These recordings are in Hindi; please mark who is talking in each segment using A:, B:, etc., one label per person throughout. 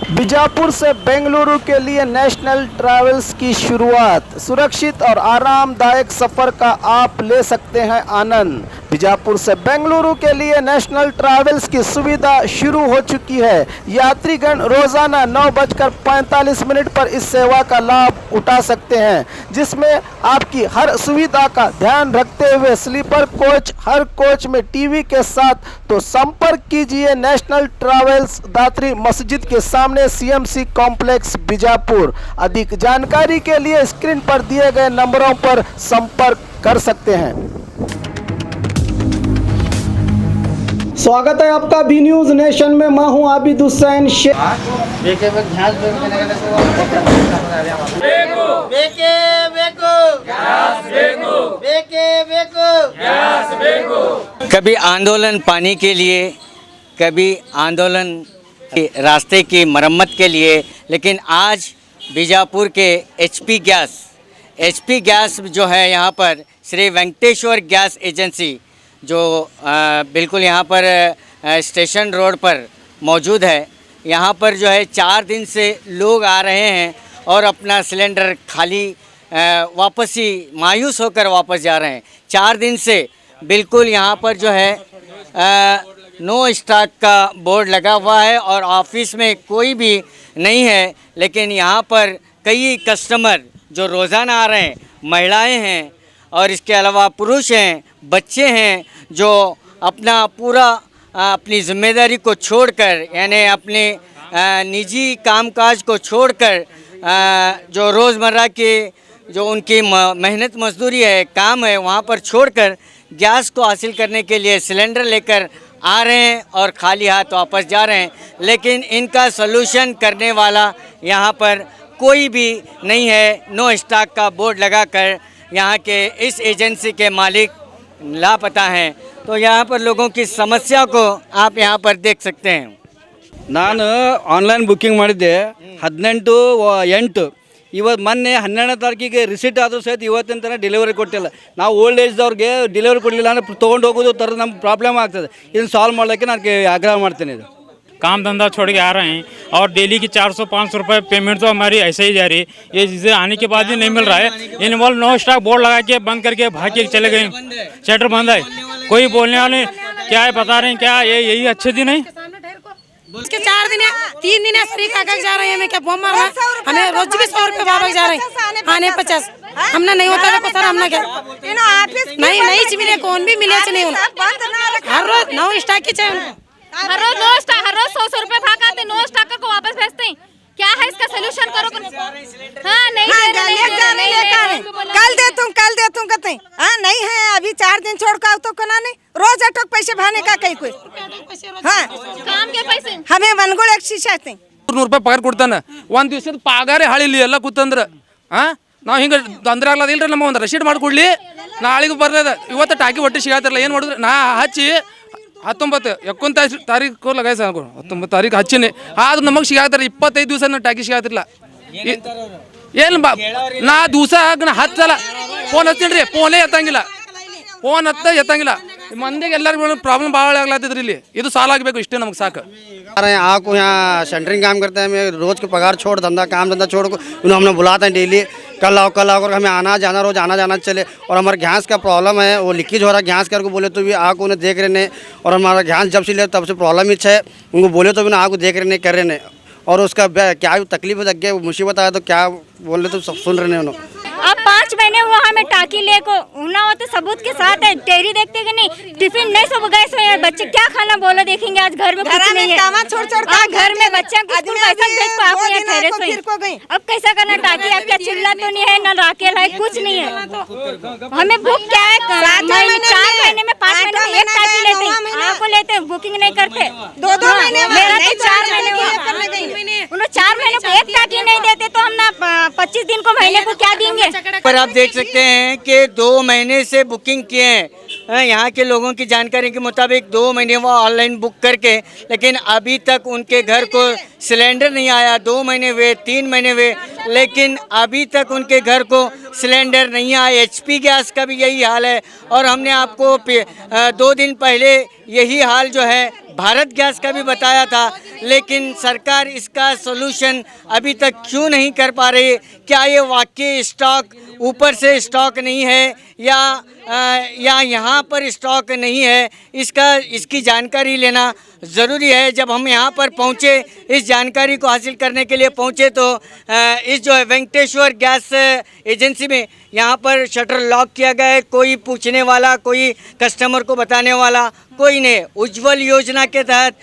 A: बीजापुर से बेंगलुरु के लिए नेशनल ट्रैवल्स की शुरुआत। सुरक्षित और आरामदायक सफ़र का आप ले सकते हैं आनंद। बीजापुर से बेंगलुरु के लिए नेशनल ट्रैवल्स की सुविधा शुरू हो चुकी है। यात्रीगण रोजाना 9:45 पर इस सेवा का लाभ उठा सकते हैं, जिसमें आपकी हर सुविधा का ध्यान रखते हुए स्लीपर कोच, हर कोच में टीवी के साथ। तो संपर्क कीजिए नेशनल ट्रैवल्स, दात्री मस्जिद के सामने, सीएमसी कॉम्प्लेक्स, बीजापुर। अधिक जानकारी के लिए स्क्रीन पर दिए गए नंबरों पर संपर्क कर सकते हैं। स्वागत है आपका बी न्यूज नेशन में। मैं हूं आबिद हुसैन।
B: कभी आंदोलन पानी के लिए, कभी आंदोलन रास्ते की मरम्मत के लिए, लेकिन आज बीजापुर के एचपी गैस जो है, यहाँ पर श्री वेंकटेश्वर गैस एजेंसी जो बिल्कुल यहाँ पर स्टेशन रोड पर मौजूद है, यहाँ पर जो है 4 दिन से लोग आ रहे हैं और अपना सिलेंडर खाली वापस ही मायूस होकर वापस जा रहे हैं। 4 दिन से बिल्कुल यहाँ पर जो है नो स्टॉक का बोर्ड लगा हुआ है और ऑफिस में कोई भी नहीं है, लेकिन यहाँ पर कई कस्टमर जो रोज़ाना आ रहे हैं, महिलाएं हैं और इसके अलावा पुरुष हैं, बच्चे हैं, जो अपना पूरा अपनी ज़िम्मेदारी को छोड़कर, यानी अपने निजी कामकाज को छोड़कर, जो रोज़मर्रा के जो उनकी मेहनत मजदूरी है, काम है, वहाँ पर छोड़कर गैस को हासिल करने के लिए सिलेंडर लेकर आ रहे हैं और खाली हाथ वापस जा रहे हैं। लेकिन इनका सलूशन करने वाला यहाँ पर कोई भी नहीं है। नो स्टॉक का बोर्ड लगाकर यहाँ के इस एजेंसी के मालिक लापता हैं। तो यहाँ पर लोगों की समस्या को आप यहाँ पर देख सकते हैं।
C: ನಾನು ಆನ್ಲೈನ್ ಬುಕ್ಕಿಂಗ್ ಮಾಡಿದ್ದೆ 18/8 ಇವತ್ತು ಮೊನ್ನೆ 12ನೇ ತಾರೀಕಿಗೆ ರಿಸಿಟ್ ಆದರೂ ಸಹಿತ ಇವತ್ತಿನ ತನಕ ಡೆಲಿವರಿ ಕೊಟ್ಟಿಲ್ಲ. ನಾವು ಓಲ್ಡ್ ಏಜ್ದವ್ರಿಗೆ ಡೆಲಿವರಿ ಕೊಡಲಿಲ್ಲ ಅಂದರೆ ತೊಗೊಂಡು ಹೋಗೋದು ತರೋದು ನಮ್ಗೆ ಪ್ರಾಬ್ಲಮ್ ಆಗ್ತದೆ. ಇದನ್ನು ಸಾಲ್ವ್ ಮಾಡೋಕ್ಕೆ ನಾನು ಆಗ್ರಹ ಮಾಡ್ತೀನಿ। ಇದು
D: काम धंधा छोड़ के आ रहे हैं और डेली की 400-500 रुपये पेमेंट तो हमारी ऐसे ही जा रही है। ये चीज़ें आने के बाद भी नहीं मिल रहा है। इनवॉल्व नो स्टॉक बोर्ड लगा के बंद करके भाग के चले गए, शटर बंद है, कोई बोलने वाले क्या है बता रहे हैं क्या ये यही अच्छे दिन है।
E: इसके 4 दिन या 3 दिन ऐसे कागज जा रहे हैं। हमें क्या फॉर्म मारना, हमें रोज भी 100 रुपये वापस जा रहे हैं, आने 50 हमने नहीं होता है सर। हमने क्या नहीं मिले, कौन भी मिले नहीं हर रोज 9 स्टॉक की चाहिए उनको।
F: हर रोज 100 रुपए भागाते, 9 स्टॉक को वापस भेजते हैं। क्या है इसका सोल्यूशन करो। हाँ नहीं
E: कल दे तुम कहते हैं। हाँ नहीं है अभी 4 दिन छोड़ कर तो कना नहीं रोज ऑटो पैसे भाने का कहीं कोई। हाँ
F: काम के पैसे
E: हमें वनगुड़ एक शीशा
G: 100 ರೂಪಾಯಿ ಪಗಾರ ಕೊಡ್ತಾನೆ, ಒಂದು ದಿವಸದ ಪಗಾರೇ ಹಾಳಿಲಿ ಎಲ್ಲ ಕೂತಂದ್ರೆ ನಾವು ಹಿಂಗೆ ತೊಂದರೆ ಆಗ್ಲದಿಲ್ಲ ರೀ. ನಮ್ಮ ಒಂದು ರಶೀಟ್ ಮಾಡಿಕೊಡ್ಲಿ, ನಾಳೆಗೂ ಬರ್ತದೆ. ಇವತ್ತು ಟಾಕಿ ಒಟ್ಟು ಸಿಗತ್ತಿರಲ್ಲ, ಏನು ಮಾಡಿದ್ರೆ ನಾ ಹಚ್ಚಿ 19 ತಾರೀಕು ಲಗಾಯ ಸರ್ 19 ತಾರೀಕು ಹಚ್ಚಿನಿ, ಆದ್ರೂ ನಮಗೆ ಸಿಗತ್ತಾರೆ 25 ದಿವಸ ಟಾಕಿ ಸಿಗತ್ತಿರಲ್ಲ. ಏನು ನಾ ದಿವಸ ನಾ 10 ಸಲ ಫೋನ್ ಹಚ್ತೀನಿ ರೀ, ಫೋನೇ ಎತ್ತಂಗಿಲ್ಲ, ಫೋನ್ ಎತ್ತಂಗಿಲ್ಲ. ಮಂದಿಗೆ ಎಲ್ಲರಿಗೂ प्रॉब्लम ಭಾಳ ಆಗ್ಲತ್ತಿದ್ರಿ. ಇಲ್ಲಿ ಇದು ಸಾಲ ಆಗಬೇಕು, ಇಷ್ಟೇ ನಮಗೆ ಸಾಕು।
H: आपको यहाँ सेंटरिंग काम करते हैं, मैं रोज़ के पगार छोड़ धंधा काम धंधा छोड़ उन्हें हमने बुलाते हैं डेली, कल आओ कर हमें आना जाना रोज़ आना जाना चले। और हमारे गैस का प्रॉब्लम है, वो लीकेज हो रहा है गैस कर को बोले तो भी आग उन्हें देख रहे हैं। और हमारा गैस जब से ले तब से प्रॉब्लम ही है, उनको बोले तो भी ना आग देख रहे नहीं कर रहे हैं। और उसका क्या तकलीफ लग गया, मुसीबत आया तो क्या बोल रहे तो सब सुन रहे हैं उन्होंने।
F: अब 5 महीने हुआ हमें टाकी ले को ना हो तो सबूत के साथ है। टेरी देखते कि नहीं, टिफिन नहीं सब गए सो बच्चे क्या खाना बोलो देखेंगे। आज घर में कुछ नहीं है, घर में बच्चे अब कैसा करना। टाकी आपका चूल्हा तो नहीं है, न राकेल है, कुछ नहीं है। हमें भूख क्या है, 4 महीने में 5 महीने में एक टाकी लेते हैं, आपको लेते हैं, बुकिंग नहीं करते। 2 महीने मेरा तो 4 महीने उन्होंने 4 महीने को एक टाकी नहीं देते तो हम ना 25 दिन को महीने को क्या देंगे।
B: पर आप देख सकते हैं कि 2 महीने से बुकिंग किए हैं। यहाँ के लोगों की जानकारी के मुताबिक 2 महीने वो ऑनलाइन बुक करके, लेकिन अभी तक उनके घर को सिलेंडर नहीं आया। 2 महीने हुए, 3 महीने हुए, लेकिन अभी तक उनके घर को सिलेंडर नहीं आया। एचपी गैस का भी यही हाल है और हमने आपको 2 दिन पहले यही हाल जो है भारत गैस का भी बताया था, लेकिन सरकार इसका सॉल्यूशन अभी तक क्यों नहीं कर पा रही? क्या ये वाकई स्टॉक ऊपर से स्टॉक नहीं है या यहाँ पर स्टॉक नहीं है? इसकी जानकारी लेना ज़रूरी है। जब हम यहाँ पर पहुँचे, इस जानकारी को हासिल करने के लिए पहुँचे, तो इस जो है वेंकटेश्वर गैस एजेंसी में यहाँ पर शटर लॉक किया गया है। कोई पूछने वाला, कोई कस्टमर को बताने वाला कोई नहीं। उज्ज्वल योजना के तहत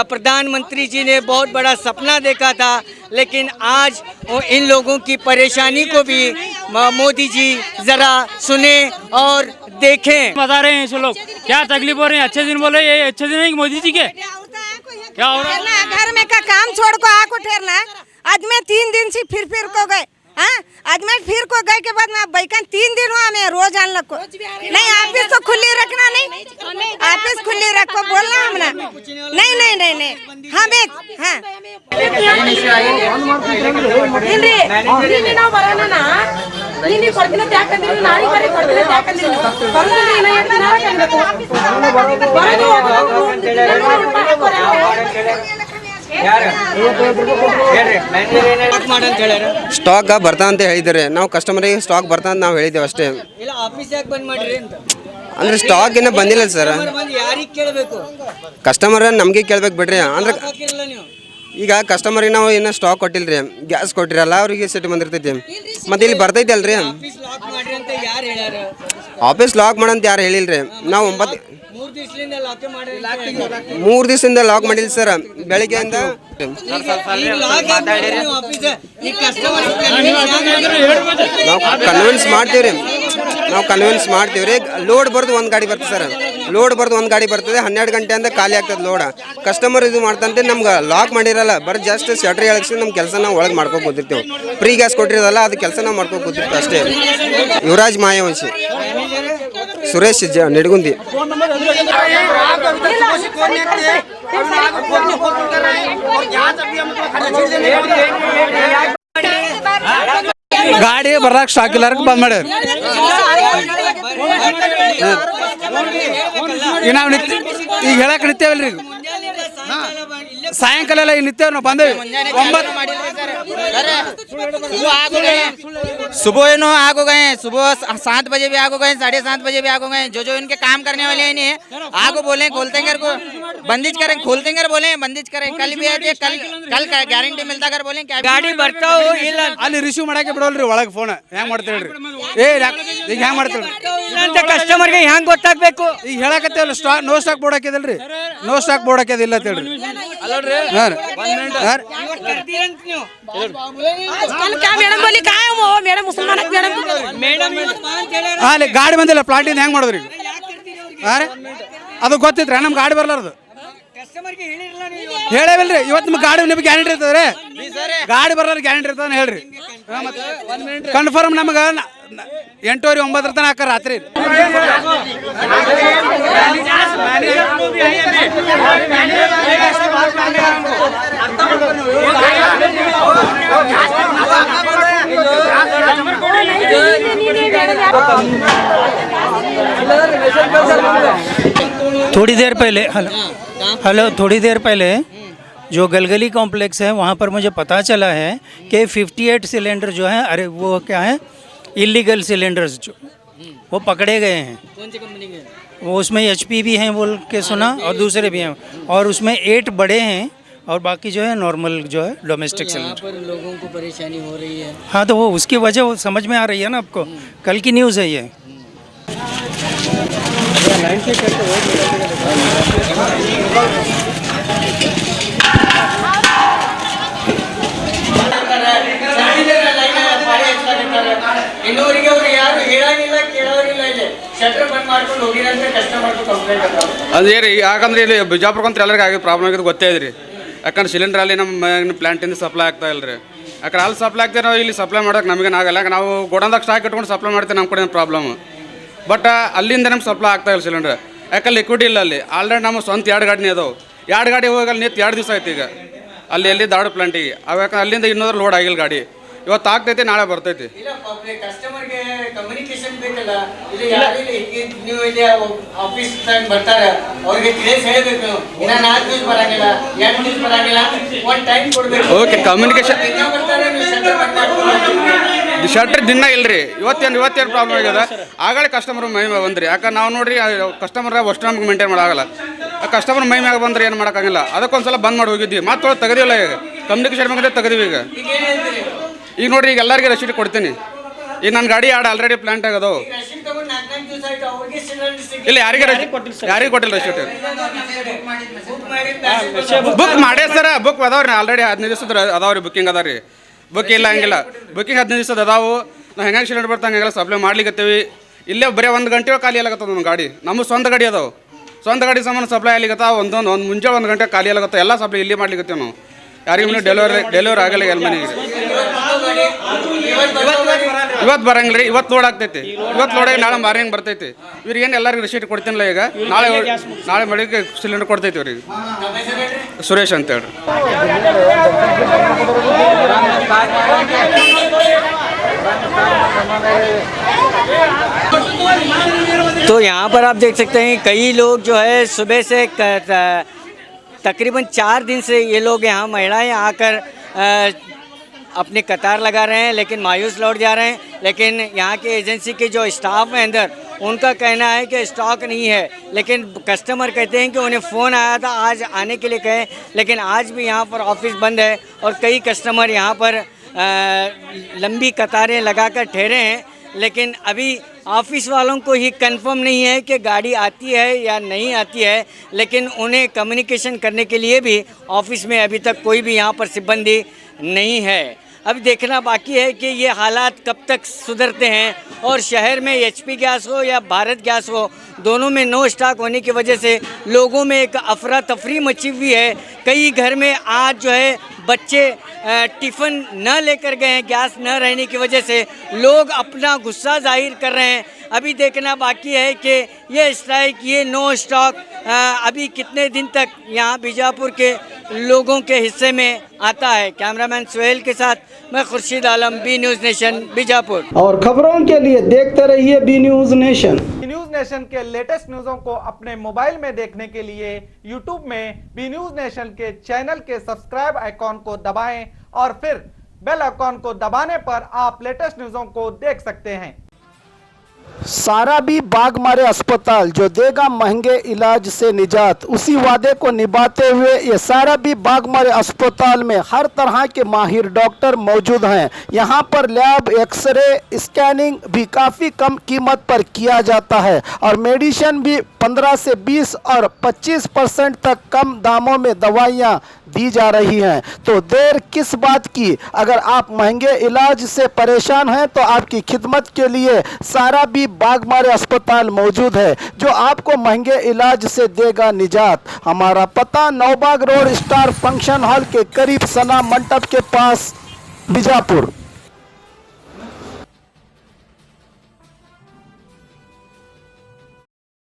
B: प्रधानमंत्री जी ने बहुत बड़ा सपना देखा था, लेकिन आज इन लोगों की परेशानी को भी मोदी जी ज़रा सुने और देखें।
D: बता रहे हैं लोग क्या तकलीफ हो रही है। अच्छे दिन बोले, ये अच्छे दिन है कि मोदी जी के? क्या हो रहा है?
I: घर में का काम छोड़ को आको ठहरना। आज मैं 3 दिन से फिर को गए। हाँ, आज मैं फिर को गए के बाद मैं बैकन 3 दिन हुआ मैं रोज आने को नहीं। ऑफिस तो खुली रखना, नहीं ऑफिस खुली रखो बोलना हमने। नहीं हाँ बेच हाँ
J: ಸ್ಟಾಕ್ ಬರ್ತಾ ಅಂತ ಹೇಳಿದ್ದಾರೆ. ನಾವು ಕಸ್ಟಮರಿಗೆ ಸ್ಟಾಕ್ ಬರ್ತಾ ಅಂತ ನಾವು ಹೇಳಿದ್ದೇವೆ ಅಷ್ಟೇ.
B: ಆಫೀಸ್ ಯಾಕೆ ಬಂದ್ ಮಾಡಿರಿ ಅಂತ
J: ಅಂದ್ರೆ ಸ್ಟಾಕ್ ಇನ್ನೂ ಬಂದಿಲ್ಲ ಸರ್.
B: ಯಾರಿಗೆ ಕೇಳಬೇಕು?
J: ಕಸ್ಟಮರ್ ನಮಗೆ ಕೇಳ್ಬೇಕು ಬಿಡ್ರಿ. ಅಂದ್ರೆ
B: ನೀವು
J: ಈಗ ಕಸ್ಟಮರಿಗೆ ನಾವು ಇನ್ನೂ ಸ್ಟಾಕ್ ಕೊಟ್ಟಿಲ್ರಿ, ಗ್ಯಾಸ್ ಕೊಟ್ಟಿರಲ್ಲ, ಅವ್ರಿಗೆ ಸಿಟ್ಟು ಬಂದಿರ್ತೈತಿ. ಮತ್ತೆ ಇಲ್ಲಿ ಬರ್ತೈತಿ ಅಲ್ರಿ.
B: ಆಫೀಸ್ ಲಾಕ್ ಮಾಡ್ರಿ ಅಂತ ಯಾರು ಹೇಳ್ಯಾರ?
J: ಆಫೀಸ್ ಲಾಕ್ ಮಾಡಂತ ಯಾರು ಹೇಳಿಲ್ರಿ. ನಾವು
B: 3 ದಿವಸದಿಂದ ಲಾಕ್
J: ಮಾಡಿಲ್ಲ ಸರ್. ಬೆಳಿಗ್ಗೆಯಿಂದ ನಾವು ಕನ್ವಿನ್ಸ್ ಮಾಡ್ತೀವ್ರಿ. ಲೋಡ್ ಬರ್ದು ಒಂದು ಗಾಡಿ ಬರ್ತದೆ ಸರ್. ಲೋಡ್ ಬರ್ದು ಒಂದು ಗಾಡಿ ಬರ್ತದೆ. 12 ಗಂಟೆಯಿಂದ ಖಾಲಿ ಆಗ್ತದೆ ಲೋಡ್. ಕಸ್ಟಮರ್ ಇದು ಮಾಡ್ತಂತೆ ನಮ್ಗೆ ಲಾಕ್ ಮಾಡಿರಲ್ಲ. ಬರೀ ಜಸ್ಟ್ ಶಟ್ರಿ ಎಳಗಿಸಿ ನಮ್ಮ ಕೆಲಸ ನಾವು ಒಳಗೆ ಮಾಡ್ಕೊಂಡು ಕೂತಿರ್ತೀವಿ. ಫ್ರೀ ಗ್ಯಾಸ್ ಕೊಟ್ಟಿರೋದಲ್ಲ, ಅದು ಕೆಲಸ ನಾವು ಮಾಡ್ಕೊಂಡು ಕೂತಿರ್ತೀವಿ ಅಷ್ಟೇ. ಯುವರಾಜ್ ಮಾಯವಂಶಿ, ಸುರೇಶ್ ನಿಡಗುಂದಿ.
C: ಗಾಡಿ ಬರಕ್ಕೆ ಸ್ಟಾಕ್ ಇಲ್ಲ ಬಂದ್ ಮಾಡಿ ನಾವು ಈಗ ಹೇಳಕ್ ನಿಂತೇವಲ್ರಿ. ಸಾಯಂಕಾಲ ಎಲ್ಲ ಈಗ ನಿಂತೇವ್ ನಾವು ಬಂದೇವಿ. 9
K: सुबह नो आग हो गए हैं। सुबह 7 बजे भी आग हो गए, 7:30 बजे भी आग हो गए। जो इनके काम करने वाले हैं आग बोले खोलते कर को बंदिश करें, खोलते कर बोले बंदिश करें। कल भी आते, कल गारंटी मिलता कर बोले क्या
B: ಗಾಡಿ ಬರ್ತಾವು ಇಲ್ಲ
C: ಅಲ್ಲಿ ರಿಸೀವ್ ಮಾಡಕ್ಕೆ ಬಿಡೋಲ್ರಿ. ಒಳಗೆ ಫೋನ್ ಹೆಂಗ್ ಮಾಡ್ತೀರಿ? ಈಗ ಹೆಂಗ್ ಮಾಡ್ತೀರಿ
B: ಅಂತ ಕಸ್ಟಮರ್ಗೆ ಹೆಂಗ್ ಗೊತ್ತಾಗ್ಬೇಕು?
C: ಈಗ ಹೇಳಕತ್ತೇವಲ್ಲ, ನೋ ಸ್ಟಾಕ್ ಬೋರ್ಡ್ ಹಾಕಿದಲ್ರಿ. ನೋ ಸ್ಟಾಕ್ ಬೋರ್ಡ್ ಹಾಕಿದಿಲ್ಲ ಅಂತ ಹೇಳ್ರಿ.
E: मैडम बोली का है वो मैडम मुसलमान मैडम
C: ಅಲ್ಲಿ ಗಾಡಿ ಬಂದಿಲ್ಲ. ಪ್ಲಾಟಿಂದ ಹೆಂಗ್ ಮಾಡೋದ್ರಿ? ಅದು ಗೊತ್ತಿದ್ರೆ ನಮ್ಗೆ ಗಾಡಿ ಬರ್ಲಾರ್ದು ಹೇಳೇವಿಲ್ರಿ. ಇವತ್ತು ನಿಮ್ಗೆ ಗಾಡಿ ನಿಮ್ಗೆ ಗ್ಯಾರಂಟಿ ಇರ್ತದ್ರಿ. ಗಾಡಿ ಬರ್ಲಾರ ಗ್ಯಾರಂಟಿ ಇರ್ತದ ಹೇಳ್ರಿ. ಕನ್ಫರ್ಮ್ ನಮ್ಗೆ 8:30 9 ತನಕ ಹಾಕ ರಾತ್ರಿ.
L: थोड़ी देर पहले थोड़ी देर पहले जो गलगली कॉम्प्लेक्स है वहाँ पर मुझे पता चला है कि 58 सिलेंडर जो है, अरे वो क्या है, इलीगल सिलेंडर्स जो वो पकड़े गए हैं।
B: कौन सी कंपनी के?
L: वो उसमें HP भी हैं बोल के सुना, और दूसरे भी हैं, और उसमें 8 बड़े हैं और बाकी जो है नॉर्मल जो है डोमेस्टिक सिलेंडर।
B: पर लोगों को परेशानी हो रही है।
L: हाँ, तो वो उसकी वजह वो समझ में आ रही है ना आपको। कल की न्यूज़ है ये।
B: ಇನ್ನೂರಿಗೆ ಅವರು ಯಾರು ಹೇಳಂಗಿಲ್ಲ, ಕೇಳೋರಿಲ್ಲ. ಇಲ್ಲಿ ಶಟರ್ ಬಂದ್ ಮಾಡ್ಕೊಂಡು ಹೋಗಿರಂತೆ ಕಸ್ಟಮರ್ ಕಂಪ್ಲೇಂಟ್
G: ಅದೇ ರೀ. ಯಾಕಂದ್ರೆ ಇಲ್ಲಿ ಬಿಜಾಪುರಕ್ಕಂತ ಎಲ್ಲರಿಗೂ ಆಗಿ ಪ್ರಾಬ್ಲಮ್ ಆಗಿದೆ ಗೊತ್ತೇ ಇದ್ರಿ. ಯಾಕಂದ್ರೆ ಸಿಲಿಂಡರ್ ಅಲ್ಲಿ ನಮ್ಮ ಪ್ಲಾಂಟಿಂದ ಸಪ್ಲೈ ಆಗ್ತಾ ಇಲ್ಲ ರೀ. ಯಾಕಂದ್ರೆ ಅಲ್ಲಿ ಸಪ್ಲೈ ಆಗ್ತಾರೆ, ನಾವು ಇಲ್ಲಿ ಸಪ್ಲೈ ಮಾಡೋಕೆ ನಮಗೇನಾಗಲ್ಲ. ನಾವು ಗೋಡನ್ದಾಗ ಸ್ಟಾಕ್ ಇಟ್ಕೊಂಡು ಸಪ್ಲೈ ಮಾಡ್ತೇವೆ, ನಮ್ಮ ಕಡೆ ಪ್ರಾಬ್ಲಮ್. ಬಟ್ ಅಲ್ಲಿಂದ ನಮ್ಗೆ ಸಪ್ಲೈ ಆಗ್ತಾ ಇಲ್ಲ ಸಿಲಿಂಡರ್. ಯಾಕಂದ್ರೆ ಲಿಕ್ವಿಡ್ ಇಲ್ಲ ಅಲ್ಲಿ. ಆಲ್ರೆಡಿ ನಮ್ಮ ಸ್ವಂತ 2 ಗಾಡಿನೇ ಅದಾವೆ. 2 ಗಾಡಿ ಹೋಗಲ್ಲ ನಿಂತು 2 ದಿವಸ ಆಯ್ತು ಈಗ ಅಲ್ಲಿ ದಾಡು ಪ್ಲಾಂಟಿಗೆ. ಅವು ಯಾಕಂದ್ರೆ ಅಲ್ಲಿಂದ ಇನ್ನೋದ್ರ ಲೋಡ್ ಆಗಿಲ್ಲ ಗಾಡಿ.
C: ಇವತ್ತು ಆಗ್ತೈತೆ ನಾಳೆ ಬರ್ತೈತಿ.
B: ಕಸ್ಟಮರ್ಗೆ ಕಮ್ಯುನಿಕೇಶನ್ ಬೇಕಲ್ಲ, ಇಲ್ಲಿ ಯಾರಿಲ್ಲ, ನೀವು ಇಲ್ಲಿ ಆಫೀಸ್ ಬರ್ತಾರೆ ಅವ್ರಿಗೆ ತಿಳಿಸಿ ಹೇಳಬೇಕು, ಇನ್ನ 4 ದಿವಸ ಬರಂಗಿಲ್ಲ, 2 ದಿವಸ ಬರಂಗಿಲ್ಲ, ಒಂದು ಟೈಮ್ ಕೊಡಬೇಕು.
C: ಓಕೆ, ಕಮ್ಯುನಿಕೇಶನ್ ಶಟ್ರ್ ದಿನ ಇಲ್ರಿ. ಇವತ್ತೇನು ಪ್ರಾಬ್ಲಮ್ ಆಗ್ಯದ, ಆಗಲೇ ಕಸ್ಟಮರ್ ಮೈ ಮ್ಯಾಗ ಬಂದ್ರಿ. ಯಾಕಂದ್ರೆ ನಾವು ನೋಡ್ರಿ ಕಸ್ಟಮರ್ ಅಷ್ಟು ನಮ್ಗೆ ಮೇಂಟೈನ್ ಮಾಡೋಆಗಲ್ಲ. ಕಸ್ಟಮರ್ ಮೈ ಮ್ಯಾಗ ಬಂದ್ರೆ ಏನು ಮಾಡೋಕ್ಕಾಗಿಲ್ಲ. ಅದಕ್ಕೊಂದ್ಸಲ ಬಂದ್ ಮಾಡಿ ಹೋಗಿದ್ವಿ, ಮತ್ತೆ ತೆಗೆದಿಲ್ಲ. ಈಗ ಕಮ್ಯುನಿಕೇಶನ್ ಬಗ್ಗೆ ತೆಗೆದಿವಿ. ಈಗ ನೋಡ್ರಿ, ಈಗ ಎಲ್ಲರಿಗೆ ರಸೀಟ್ ಕೊಡ್ತೀನಿ. ಈಗ ನನ್ನ ಗಾಡಿ ಆಲ್ರೆಡಿ ಪ್ಲಾಂಟ್ ಆಗದವು. ಇಲ್ಲ, ಯಾರಿಗೆ ಕೊಟ್ಟಿಲ್ಲ ರಸೀಟ್. ಬುಕ್ ಮಾಡೇ ಸರ, ಬುಕ್ ಅದಾವ್ರಿ ಆಲ್ರೆಡಿ 15 ದಿವಸದ ಅದಾವ್ರಿ, ಬುಕ್ಕಿಂಗ್ ಅದಾವ್ರಿ. ಬುಕ್ ಇಲ್ಲ ಹಂಗಿಲ್ಲ, ಬುಕ್ಕಿಂಗ್ 15 ದಿವಸದ ಅದಾವು. ನಾವು ಹೆಂಗೆ ಸಿಲಿಂಡರ್ ಬರ್ತಾ ಹಂಗೆಲ್ಲ ಸಪ್ಲೈ ಮಾಡ್ಲಿಕ್ಕತ್ತೀವಿ. ಇಲ್ಲೇ ಬರೀ 1 ಗಂಟೆ ಖಾಲಿ ಆಗತ್ತದ ನಮ್ಮ ಗಾಡಿ. ನಮ್ಮ ಸ್ವಂತ ಗಾಡಿ ಅದಾವೆ, ಸ್ವಂತ ಗಾಡಿ ಸಾಮಾನು ಸಪ್ಲೈ ಆಗ್ಲಿಕ್ಕತ್ತ. ಒಂದು ಮುಂಜೆ 1 ಗಂಟೆ ಖಾಲಿ ಆಗತ್ತ, ಎಲ್ಲ ಸಪ್ಲೈ ಇಲ್ಲಿ ಮಾಡ್ಲಿಕ್ಕತ್ತೀವಿ ನಾವು. ಯಾರಿಗೂ ಡೆಲಿವರಿ ಆಗಲ್ಲ ಎಲ್ಲ ಮನೆಗೆ. ಇವತ್ತು ಬರಂಗಿಲ್ಲ ರೀ, ಇವತ್ತು ಲೋಡ್ ಆಗ್ತೈತಿ. ಇವತ್ತು ಲೋಡಾಗಿ ನಾಳೆ ಮಾರ್ನಿಂಗ್ ಬರ್ತೈತಿ. ಇವ್ರಿಗೆ ಏನು ಎಲ್ಲರಿಗೂ ರಿಸೀಟ್ ಕೊಡ್ತೀನಿಲ್ಲ. ಈಗ ನಾಳೆ ಬೆಳಿಗ್ಗೆ ಸಿಲಿಂಡರ್ ಕೊಡ್ತೈತಿ ಅವ್ರಿಗೆ. ಸುರೇಶ್ ಅಂತ ಹೇಳ್ರಿ.
B: तो यहाँ पर आप देख सकते हैं कई लोग जो है सुबह से तकरीबन 4 दिन से ये लोग यहाँ महिलाएं आकर अपने कतार लगा रहे हैं, लेकिन मायूस लौट जा रहे हैं। लेकिन यहाँ के एजेंसी के जो स्टाफ है अंदर, उनका कहना है कि स्टॉक नहीं है। लेकिन कस्टमर कहते हैं कि उन्हें फ़ोन आया था आज आने के लिए कहे, लेकिन आज भी यहाँ पर ऑफिस बंद है और कई कस्टमर यहाँ पर लंबी कतारें लगाकर ठहरे हैं। लेकिन अभी ऑफिस वालों को ही कंफर्म नहीं है कि गाड़ी आती है या नहीं आती है, लेकिन उन्हें कम्युनिकेशन करने के लिए भी ऑफिस में अभी तक कोई भी यहाँ पर सिब्बंदी नहीं है। अब देखना बाकी है कि ये हालात कब तक सुधरते हैं और शहर में एचपी गैस हो या भारत गैस हो, दोनों में नो स्टॉक होने की वजह से लोगों में एक अफरा तफरी मची हुई है। कई घर में आज जो है बच्चे टिफ़िन न लेकर गए हैं, गैस न रहने की वजह से लोग अपना गुस्सा जाहिर कर रहे हैं। अभी देखना बाकी है कि ये स्ट्राइक, ये नो स्टॉक अभी कितने दिन तक यहाँ बीजापुर के लोगों के हिस्से में आता है। कैमरामैन सोहेल के साथ मैं Khurshid Alam, B news nation, Bijapur.
A: और खबरों के लिए देखते रहिए B news nation. B news nation के लेटेस्ट न्यूज़ों को अपने मोबाइल में देखने के लिए यूट्यूब में बी न्यूज़ नेशन के चैनल के सब्सक्राइब आइकॉन को दबाएं और फिर बेल आइकॉन को दबाने पर आप लेटेस्ट न्यूज़ों को देख सकते हैं। साराबी बागमारे अस्पताल जो देगा महंगे इलाज से निजात, उसी वादे को निभाते हुए ये साराबी बागमारे अस्पताल में हर तरह के माहिर डॉक्टर मौजूद हैं। यहाँ पर लैब, एक्सरे, स्कैनिंग भी काफ़ी कम कीमत पर किया जाता है और मेडिसिन भी 15 से 20 और 25% तक कम दामों में दवाइयाँ दी जा रही हैं। तो देर किस बात की? अगर आप महंगे इलाज से परेशान हैं तो आपकी खिदमत के लिए साराबी बागमारे अस्पताल मौजूद है जो आपको महंगे इलाज से देगा निजात। हमारा पता Naubag road, star function hall के करीब, सना मंडप के पास, बीजापुर।